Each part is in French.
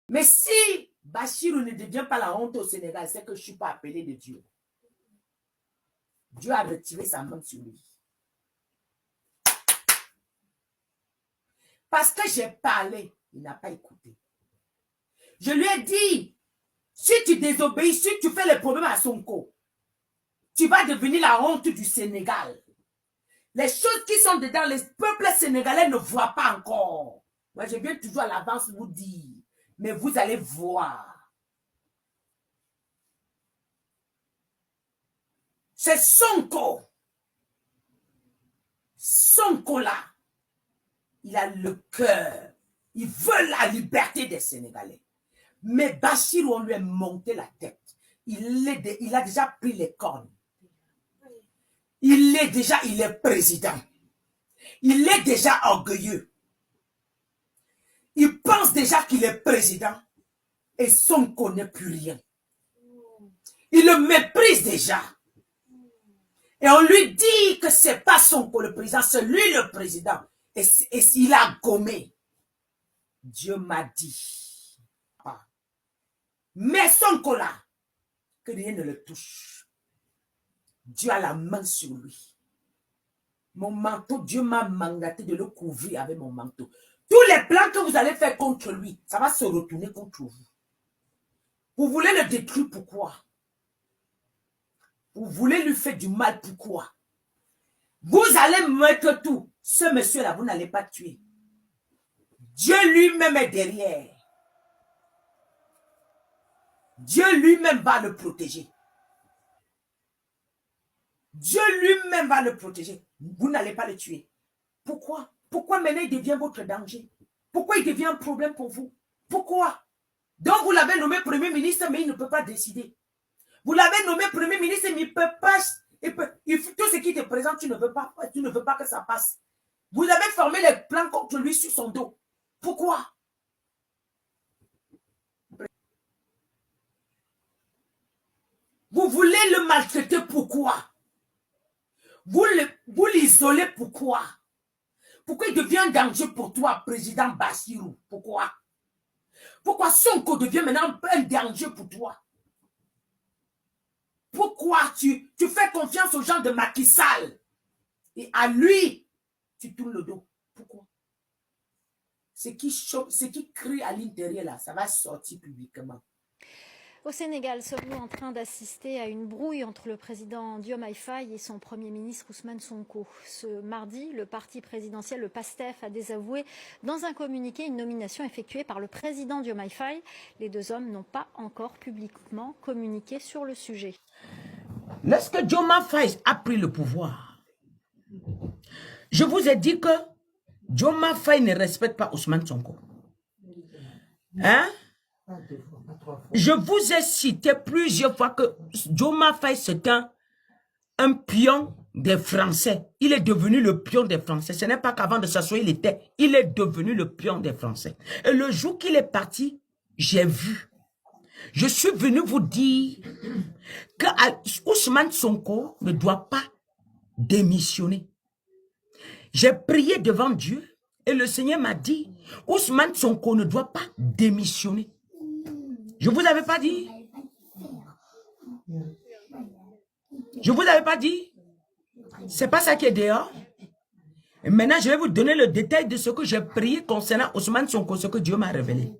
Mais si Bachirou ne devient pas la honte au Sénégal, c'est que je ne suis pas appelé de Dieu. Dieu a retiré sa main sur lui. Parce que j'ai parlé, il n'a pas écouté. Je lui ai dit, si tu désobéis, si tu fais les problèmes à Sonko, tu vas devenir la honte du Sénégal. Les choses qui sont dedans, les peuples sénégalais ne voient pas encore. Moi, je viens toujours à l'avance vous dire, mais vous allez voir. C'est Sonko. Sonko là, il a le cœur. Il veut la liberté des Sénégalais. Mais Bachir, on lui a monté la tête. Il a déjà pris les cornes. Il est président. Il est déjà orgueilleux. Il pense déjà qu'il est président. Et Sonko n'est plus rien. Il le méprise déjà. Et on lui dit que c'est pas Sonko le président, c'est lui le président. Et il a gommé. Dieu m'a dit. Mais Sonko là, que rien ne le touche. Dieu a la main sur lui. Mon manteau, Dieu m'a mandaté de le couvrir avec mon manteau. Tous les plans que vous allez faire contre lui, ça va se retourner contre vous. Vous voulez le détruire, pourquoi? Vous voulez lui faire du mal, pourquoi? Vous allez mettre tout. Ce monsieur-là, vous n'allez pas tuer. Dieu lui-même est derrière. Dieu lui-même va le protéger. Dieu lui-même va le protéger. Vous n'allez pas le tuer. Pourquoi? Pourquoi maintenant il devient votre danger? Pourquoi il devient un problème pour vous? Pourquoi? Donc vous l'avez nommé Premier ministre, mais il ne peut pas décider. Vous l'avez nommé Premier ministre, mais il ne peut pas. Tout ce qui te présente, tu ne veux pas que ça passe. Vous avez formé les plans contre lui sur son dos. Pourquoi? Vous voulez le maltraiter, pourquoi? Vous l'isolez, pourquoi? Pourquoi il devient un danger pour toi, président Bassirou? Pourquoi? Pourquoi Sonko devient maintenant un danger pour toi? Pourquoi tu fais confiance aux gens de Macky Sall et à lui, tu tournes le dos? Pourquoi? Ce qui crie à l'intérieur là, ça va sortir publiquement. Au Sénégal, sommes-nous en train d'assister à une brouille entre le président Diomaye Faye et son Premier ministre Ousmane Sonko? Ce mardi, le parti présidentiel, le PASTEF, a désavoué dans un communiqué une nomination effectuée par le président Diomaye Faye. Les deux hommes n'ont pas encore publiquement communiqué sur le sujet. Lorsque Diomaye Faye a pris le pouvoir, je vous ai dit que Diomaye Faye ne respecte pas Ousmane Sonko. Hein? Je vous ai cité plusieurs fois que Diomaye Faye c'est un pion des Français. Il est devenu le pion des Français. Ce n'est pas qu'avant de s'asseoir, il est devenu le pion des Français. Et le jour qu'il est parti, j'ai vu. Je suis venu vous dire que Ousmane Sonko ne doit pas démissionner. J'ai prié devant Dieu et le Seigneur m'a dit, Ousmane Sonko ne doit pas démissionner. Je ne vous avais pas dit? Je ne vous avais pas dit? C'est pas ça qui est dehors. Et maintenant, je vais vous donner le détail de ce que j'ai prié concernant Ousmane Sonko, ce que Dieu m'a révélé.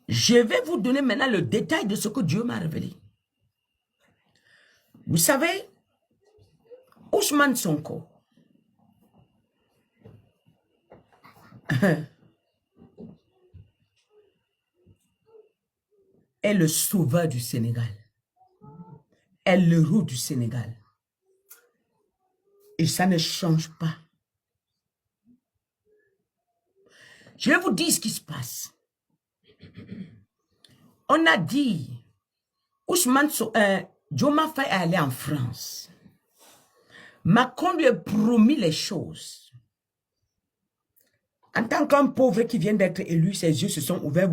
Je vais vous donner maintenant le détail de ce que Dieu m'a révélé. Vous savez, Ousmane Sonko est le sauveur du Sénégal, est l'héros du Sénégal. Et ça ne change pas. Je vais vous dire ce qui se passe. On a dit, Diomaye Faye est allé en France. Macron lui a promis les choses. En tant qu'un pauvre qui vient d'être élu, ses yeux se sont ouverts.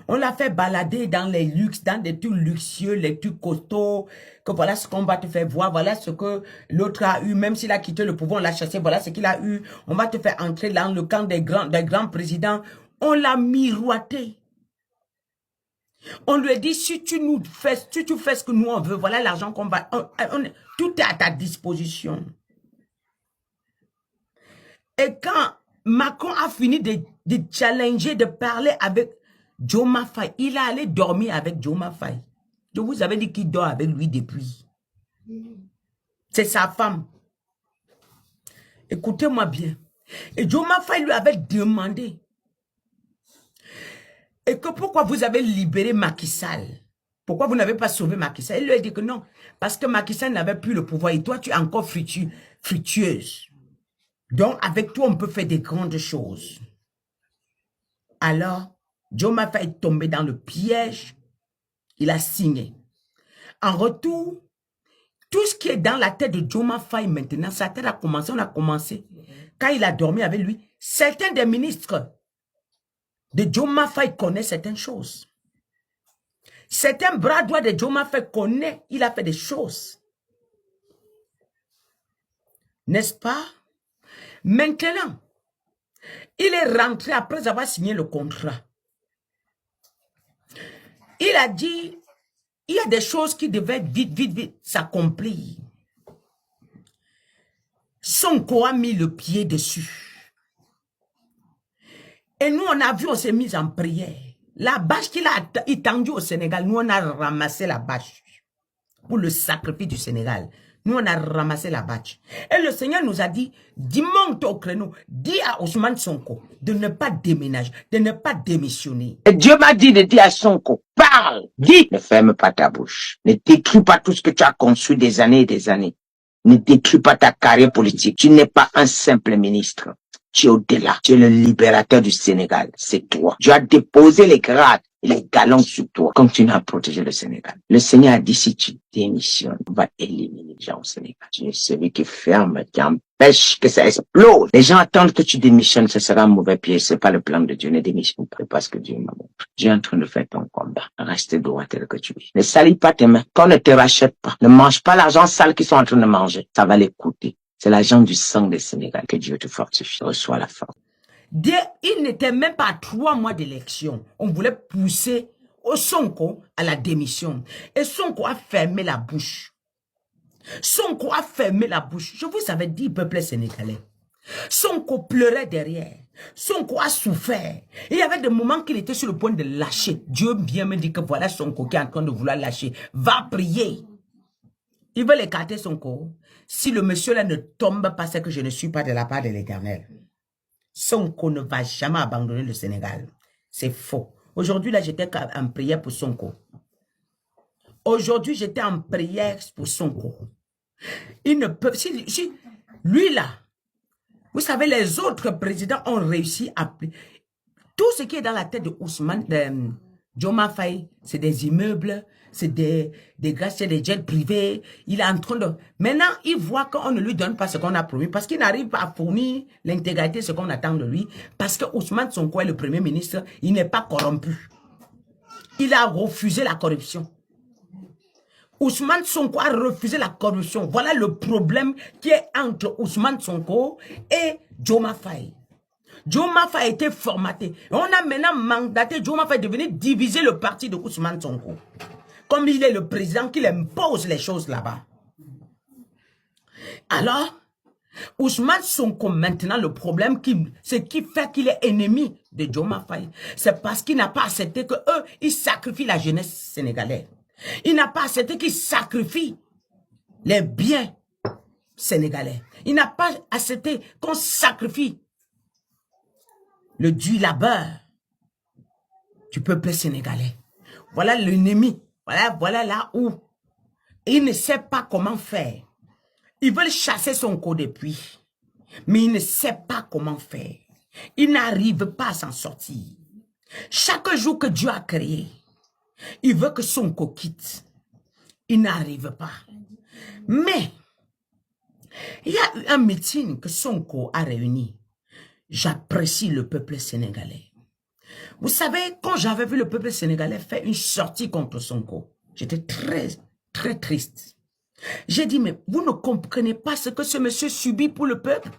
On l'a fait balader dans les luxes, dans des trucs luxueux, les trucs costauds, que voilà ce qu'on va te faire voir, voilà ce que l'autre a eu, même s'il a quitté le pouvoir, on l'a chassé, voilà ce qu'il a eu. On va te faire entrer dans le camp des grands présidents. On l'a miroité. On lui a dit, si tu fais ce que nous on veut, voilà l'argent qu'on va... tout est à ta disposition. Et quand Macron a fini de challenger, de parler avec Diomaye Faye, il est allé dormir avec Diomaye Faye. Je vous avais dit qu'il dort avec lui depuis. C'est sa femme. Écoutez-moi bien. Et Diomaye Faye lui avait demandé, et que pourquoi vous avez libéré Macky Sall? Pourquoi vous n'avez pas sauvé Macky Sall? Il lui a dit que non, parce que Macky Sall n'avait plus le pouvoir et toi, tu es encore fructueuse. Donc, avec toi, on peut faire des grandes choses. Alors, Diomaye Faye est tombé dans le piège. Il a signé. En retour, tout ce qui est dans la tête de Diomaye Faye maintenant, sa tête a commencé, on a commencé. Quand il a dormi avec lui, certains des ministres de Diomaye Faye connaissent certaines choses. Certains bras droits de Diomaye Faye connaissent, il a fait des choses. N'est-ce pas? Maintenant, il est rentré après avoir signé le contrat. Il a dit, il y a des choses qui devaient vite s'accomplir. Sonko a mis le pied dessus. Et nous, on a vu, on s'est mis en prière. La bâche qu'il a étendue au Sénégal, nous, on a ramassé la bâche pour le sacrifice du Sénégal. Nous, on a ramassé la bâche. Et le Seigneur nous a dit, dis monte au créneau, dis à Ousmane Sonko de ne pas déménager, de ne pas démissionner. Et Dieu m'a dit de dire à Sonko, parle, dis, ne ferme pas ta bouche. Ne détruis pas tout ce que tu as conçu des années et des années. Ne détruis pas ta carrière politique. Tu n'es pas un simple ministre. Tu es au-delà. Tu es le libérateur du Sénégal. C'est toi. Tu as déposé les grades et les galons sur toi. Continue à protéger le Sénégal. Le Seigneur a dit, si tu démissionnes, on va éliminer les gens au Sénégal. Tu es celui qui ferme, qui empêche que ça explose. Les gens attendent que tu démissionnes. Ce sera un mauvais piège. C'est pas le plan de Dieu. Ne démissionne pas parce que Dieu m'a montré. Dieu est en train de faire ton combat. Reste droit tel que tu es. Ne salis pas tes mains. Qu'on ne te rachète pas. Ne mange pas l'argent sale qu'ils sont en train de manger. Ça va les coûter. C'est l'argent du sang des Sénégal. Que Dieu te fortifie. Reçois la force. Il n'était même pas à 3 mois d'élection. On voulait pousser au Sonko à la démission. Et Sonko a fermé la bouche. Sonko a fermé la bouche. Je vous avais dit, peuple sénégalais. Sonko pleurait derrière. Sonko a souffert. Et il y avait des moments qu'il était sur le point de lâcher. Dieu vient me dire que voilà Sonko qui est en train de vouloir lâcher. Va prier. Il veut écarter Sonko. Si le monsieur là ne tombe pas, c'est que je ne suis pas de la part de l'Éternel. Sonko ne va jamais abandonner le Sénégal. C'est faux. Aujourd'hui, là, j'étais en prière pour Sonko. Aujourd'hui, j'étais en prière pour Sonko. Il ne peut... Si lui, là, vous savez, les autres présidents ont réussi à... Tout ce qui est dans la tête de Ousmane, de Diomaye Faye, c'est des immeubles, c'est des gaz, c'est des jets privés. Il est en train de... Maintenant, il voit qu'on ne lui donne pas ce qu'on a promis parce qu'il n'arrive pas à fournir l'intégralité de ce qu'on attend de lui. Parce que Ousmane Sonko est le premier ministre, il n'est pas corrompu. Il a refusé la corruption. Ousmane Sonko a refusé la corruption. Voilà le problème qui est entre Ousmane Sonko et Diomaye Faye. Diomaye Faye a été formaté. On a maintenant mandaté Diomaye Faye de venir diviser le parti de Ousmane Sonko. Comme il est le président, qu'il impose les choses là-bas. Alors, Ousmane Sonko, maintenant, le problème, ce qui fait qu'il est ennemi de Diomaye Faye, c'est parce qu'il n'a pas accepté que eux, ils sacrifient la jeunesse sénégalaise. Il n'a pas accepté qu'ils sacrifient les biens sénégalais. Il n'a pas accepté qu'on sacrifie le du labeur du peuple sénégalais. Voilà l'ennemi. Voilà là où il ne sait pas comment faire. Ils veulent chasser Sonko depuis, mais il ne sait pas comment faire. Il n'arrive pas à s'en sortir. Chaque jour que Dieu a créé, il veut que Sonko quitte. Il n'arrive pas. Mais, il y a eu un meeting que Sonko a réuni. J'apprécie le peuple sénégalais. Vous savez, quand j'avais vu le peuple sénégalais faire une sortie contre Sonko, j'étais très, très triste. J'ai dit, mais vous ne comprenez pas ce que ce monsieur subit pour le peuple?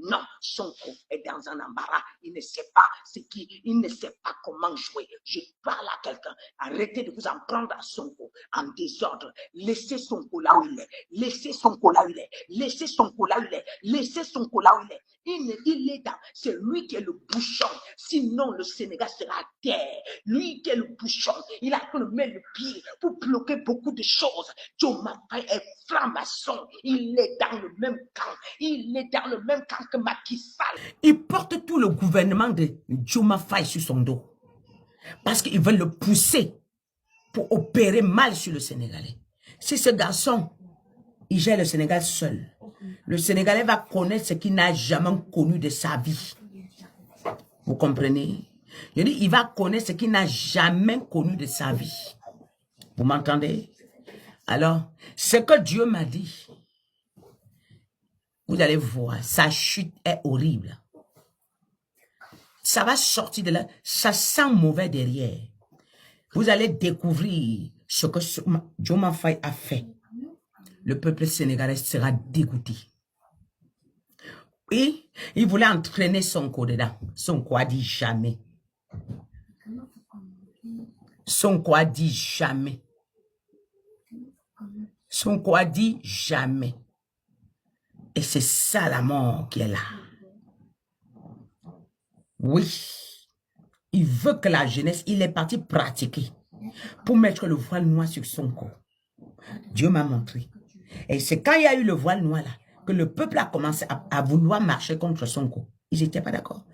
Non, Sonko est dans un embarras. Il ne sait pas il ne sait pas comment jouer. Je parle à quelqu'un. Arrêtez de vous en prendre à Sonko en désordre. Laissez Sonko là où il est. Laissez Sonko là où il est. Laissez Sonko là où il est. Laissez Sonko là où il est. Il est dans. C'est lui qui est le bouchon. Sinon, le Sénégal sera à terre. Lui qui est le bouchon. Il a qu'on le met le pied pour bloquer beaucoup de choses. Diomaye est franc-maçon. Il est dans le même camp. Il est dans le même camp que Macky Sall. Il porte tout le gouvernement de Diomaye sur son dos. Parce qu'ils veulent le pousser pour opérer mal sur le Sénégalais. Si ce garçon, il gère le Sénégal seul, le Sénégalais va connaître ce qu'il n'a jamais connu de sa vie. Vous comprenez? Je dis, il va connaître ce qu'il n'a jamais connu de sa vie. Vous m'entendez? Alors, ce que Dieu m'a dit, vous allez voir, sa chute est horrible. Ça va sortir de là, ça sent mauvais derrière. Vous allez découvrir ce que Diomaye a fait. Le peuple sénégalais sera dégoûté. Et il voulait entraîner Sonko dedans. Sonko a dit jamais. Sonko a dit jamais. Sonko a dit jamais. Et c'est ça la mort qui est là. Oui. Il veut que la jeunesse, il est parti pratiquer pour mettre le voile noir sur Sonko. Dieu m'a montré. Et c'est quand il y a eu le voile noir là, que le peuple a commencé à vouloir marcher contre Sonko. Ils n'étaient pas d'accord.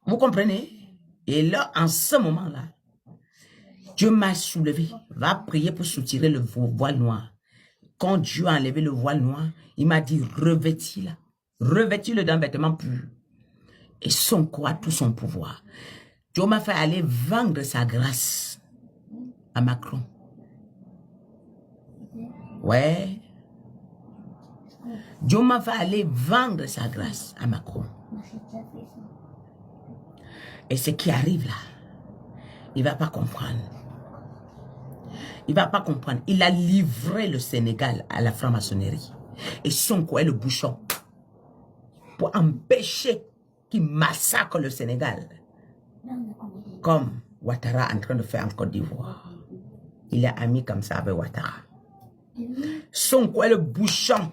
Vous comprenez? Et là, en ce moment-là, Dieu m'a soulevé. Va prier pour soutirer le voile noir. Quand Dieu a enlevé le voile noir, il m'a dit, revêtis-le. Revêtis-le d'un vêtement pur. Et Sonko a tout son pouvoir. Dieu m'a fait aller vendre sa grâce à Macron. Ouais. Dieu m'a fait aller vendre sa grâce à Macron. Et ce qui arrive là, il ne va pas comprendre. Il ne va pas comprendre. Il a livré le Sénégal à la franc-maçonnerie. Et Sonko est le bouchon pour empêcher qu'il massacre le Sénégal. Comme Ouattara est en train de faire en Côte d'Ivoire. Il est ami comme ça avec Ouattara. Sonko est le bouchon.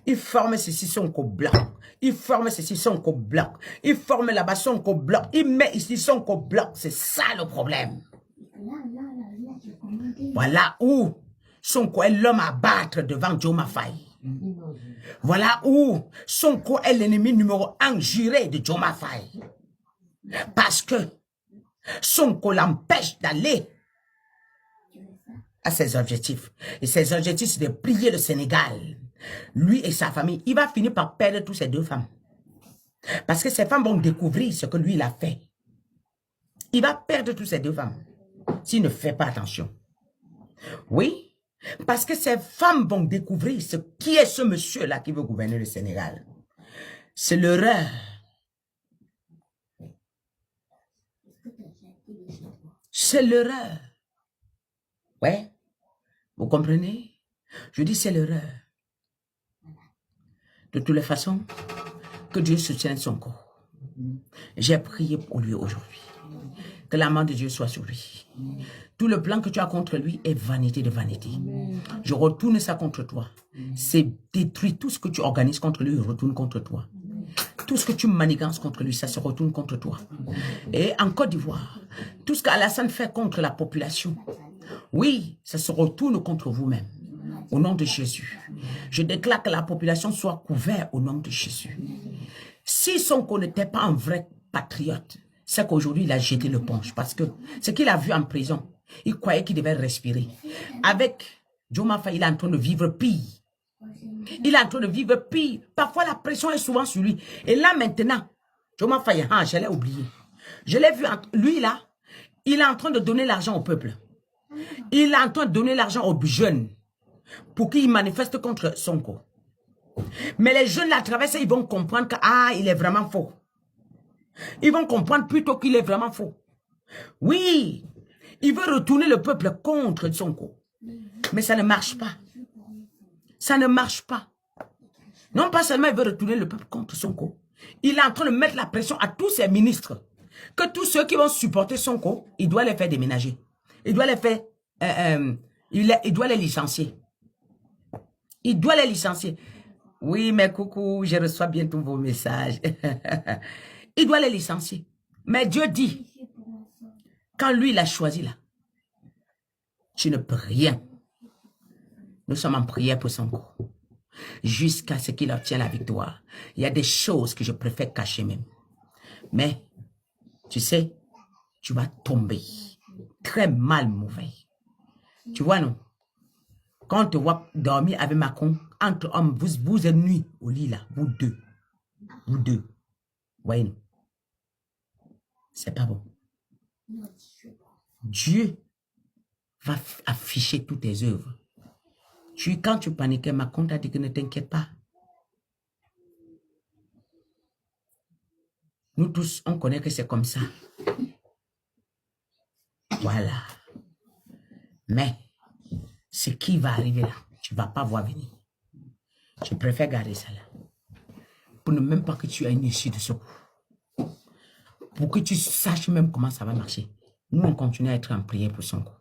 Il forme ceci, Sonko bloc. Il forme ceci, Sonko bloc. Il forme là-bas, Sonko bloc. Il met ici, Sonko bloc. C'est ça le problème. Voilà où Sonko est l'homme à battre devant Diomaye. Voilà où Sonko est l'ennemi numéro 1 juré de Diomaye. Parce que Sonko l'empêche d'aller à ses objectifs. Et ses objectifs, c'est de plier le Sénégal. Lui et sa famille, il va finir par perdre toutes ses deux femmes. Parce que ces femmes vont découvrir ce que lui, il a fait. Il va perdre toutes ses deux femmes. S'il ne fait pas attention. Oui, parce que ces femmes vont découvrir qui est ce monsieur-là qui veut gouverner le Sénégal. C'est l'erreur. C'est l'erreur. Ouais, vous comprenez? Je dis c'est l'erreur. De toutes les façons, que Dieu soutienne son corps. J'ai prié pour lui aujourd'hui. Que la main de Dieu soit sur lui. Tout le plan que tu as contre lui est vanité de vanité. Je retourne ça contre toi. C'est détruit. Tout ce que tu organises contre lui, il retourne contre toi. Tout ce que tu manigances contre lui, ça se retourne contre toi. Et en Côte d'Ivoire, tout ce qu'Alassane fait contre la population, oui, ça se retourne contre vous-même. Au nom de Jésus. Je déclare que la population soit couverte au nom de Jésus. Si Sonko n'était pas un vrai patriote, c'est qu'aujourd'hui, il a jeté le ponche. Parce que ce qu'il a vu en prison, il croyait qu'il devait respirer. Avec Diomaye, il est en train de vivre pire. Il est en train de vivre pire. Parfois, la pression est souvent sur lui. Et là, maintenant, Diomaye, je l'ai oublié. Je l'ai vu, lui là, il est en train de donner l'argent au peuple. Il est en train de donner l'argent aux jeunes pour qu'ils manifestent contre Sonko. Mais les jeunes là, à travers ça, ils vont comprendre que, ah, il est vraiment faux. Ils vont comprendre plutôt qu'il est vraiment faux. Oui, il veut retourner le peuple contre Sonko. Mais ça ne marche pas. Ça ne marche pas. Non pas seulement il veut retourner le peuple contre Sonko. Il est en train de mettre la pression à tous ses ministres. Que tous ceux qui vont supporter Sonko, il doit les faire déménager. Il doit les faire... il doit les licencier. Il doit les licencier. Oui, mais coucou, je reçois bien tous vos messages. Il doit les licencier. Mais Dieu dit, quand lui, il a choisi là, tu ne peux rien. Nous sommes en prière pour Sonko. Jusqu'à ce qu'il obtienne la victoire. Il y a des choses que je préfère cacher même. Mais, tu sais, tu vas tomber. Très mal mauvais. Tu vois, non? Quand on te voit dormir avec Macron, entre hommes, vous êtes nuit au lit là, vous deux. Vous deux. Voyez, non? C'est pas bon. Dieu va afficher toutes tes œuvres. Quand tu paniquais, Macron t'a dit que ne t'inquiète pas. Nous tous, on connaît que c'est comme ça. Voilà. Mais, ce qui va arriver là, tu ne vas pas voir venir. Je préfère garder ça là. Pour ne même pas que tu aies une issue de secours. Pour que tu saches même comment ça va marcher. Nous, on continue à être en prière pour Sonko.